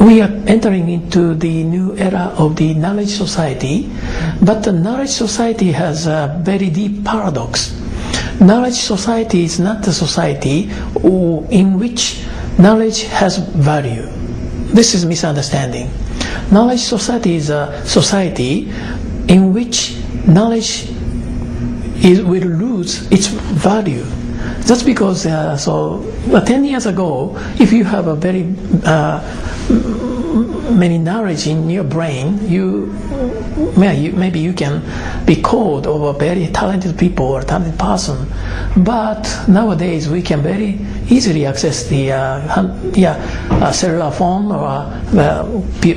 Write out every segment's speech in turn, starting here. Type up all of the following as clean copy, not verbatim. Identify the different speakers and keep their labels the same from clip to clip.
Speaker 1: we are entering into the new era of the knowledge society, but the knowledge society has a very deep paradox. Knowledge society is not a society in which knowledge has value. This is misunderstanding. Knowledge society is a society in which knowledge will lose its value. That's because 10 years ago, if you have a very many knowledge in your brain, maybe you can be called of a very talented people or talented person. But nowadays we can very easily access the cellular phone or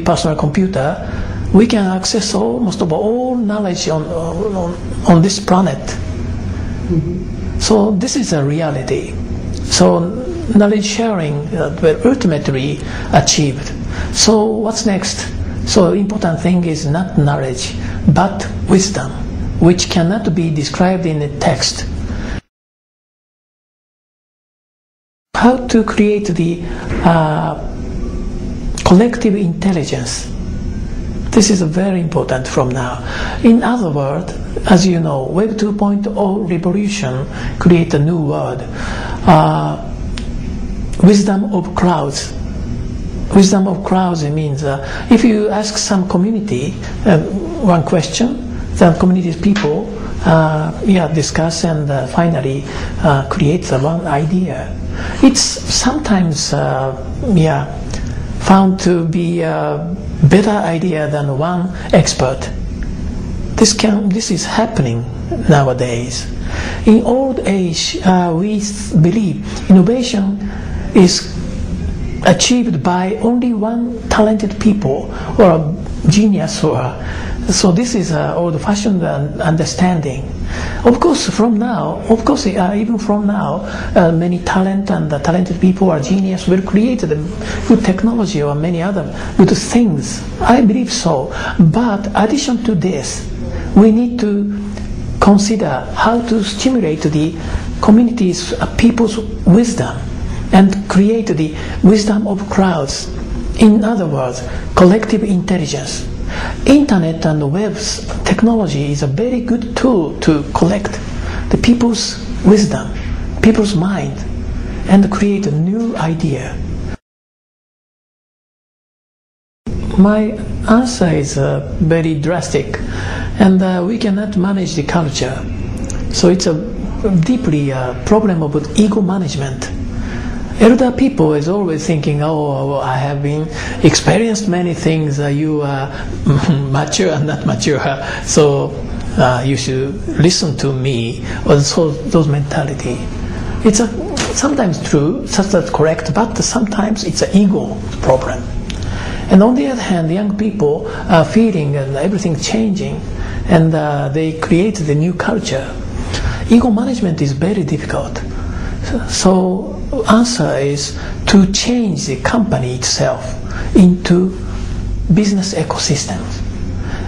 Speaker 1: personal computer. We can access almost all knowledge on this planet. Mm-hmm. So this is a reality. So knowledge sharing will ultimately achieved. So what's next? So important thing is not knowledge, but wisdom, which cannot be described in a text. How to create the collective intelligence. This is very important from now. In other words, as you know, Web 2.0 revolution create a new word. Wisdom of crowds. Wisdom of crowds means if you ask some community one question, the community's people discuss and finally create one idea. It's sometimes found to be a better idea than one expert. This is happening nowadays. In old age, we believe innovation is achieved by only one talented people or a genius. So this is an old-fashioned understanding. Of course, even from now, many talented people or genius will create the good technology or many other good things. I believe so. But in addition to this, we need to consider how to stimulate the community's people's wisdom and create the wisdom of crowds. In other words, collective intelligence. Internet and web's technology is a very good tool to collect the people's wisdom, people's mind, and create a new idea. My answer is very drastic, and we cannot manage the culture. So it's a deeply problem of ego management. Elder people is always thinking, oh, I have been experienced many things, you are mature and not mature, so you should listen to me. Also, those mentality. It's sometimes true, that's correct, but sometimes it's an ego problem. And on the other hand, young people are feeling and everything changing, and they create the new culture. Ego management is very difficult. So answer is to change the company itself into business ecosystems.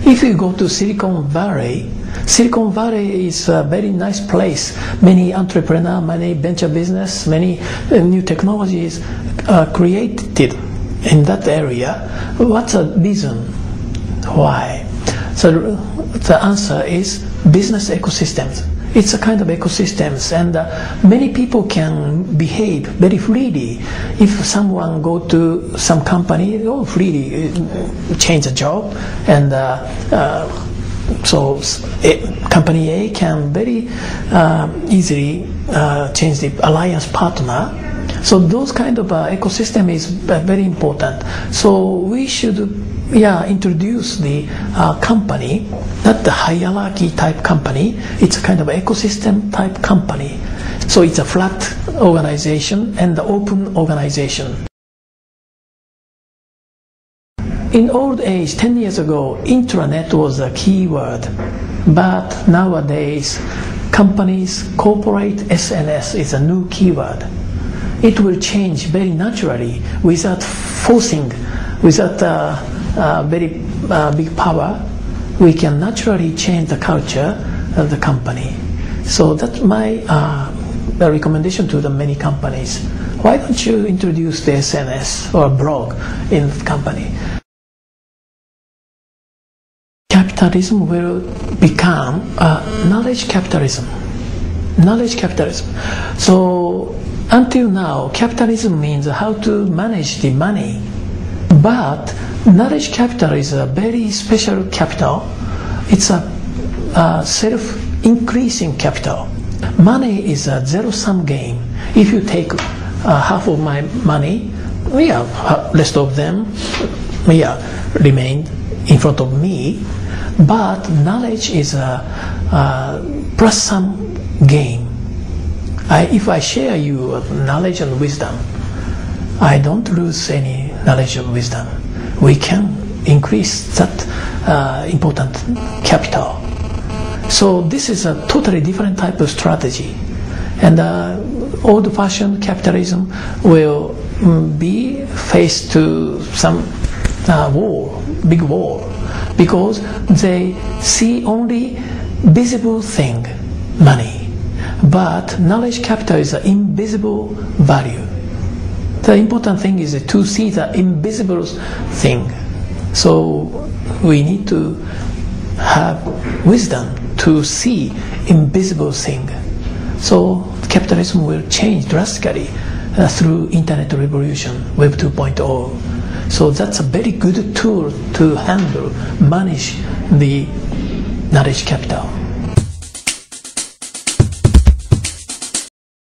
Speaker 1: If you go to Silicon Valley is a very nice place. Many entrepreneurs, many venture business, many new technologies are created in that area. What's the reason? Why? So the answer is business ecosystems. It's a kind of ecosystems, and many people can behave very freely. If someone go to some company, freely change a job, and so company A can very easily change the alliance partner. So those kind of ecosystem is very important. So we should introduce the company, not the hierarchy type company. It's a kind of ecosystem type company. So it's a flat organization and the open organization. In old age, 10 years ago, intranet was a key word. But nowadays, companies, corporate SNS is a new keyword. It will change very naturally without forcing, without very big power. We can naturally change the culture of the company. So that's my recommendation to the many companies why don't you introduce the SNS or blog in the company? Capitalism will become knowledge capitalism. Knowledge capitalism. So until now, capitalism means how to manage the money. But knowledge capital is a very special capital. It's a self-increasing capital. Money is a zero-sum game. If you take half of my money, rest of them remain in front of me. But knowledge is a plus-sum game. If I share you knowledge and wisdom, I don't lose any knowledge and wisdom. We can increase that important capital. So this is a totally different type of strategy. And old-fashioned capitalism will be faced to some big war, because they see only visible thing, money. But knowledge capital is an invisible value. The important thing is to see the invisible thing. So we need to have wisdom to see invisible thing. So capitalism will change drastically through internet revolution, Web 2.0. So that's a very good tool to handle, manage the knowledge capital.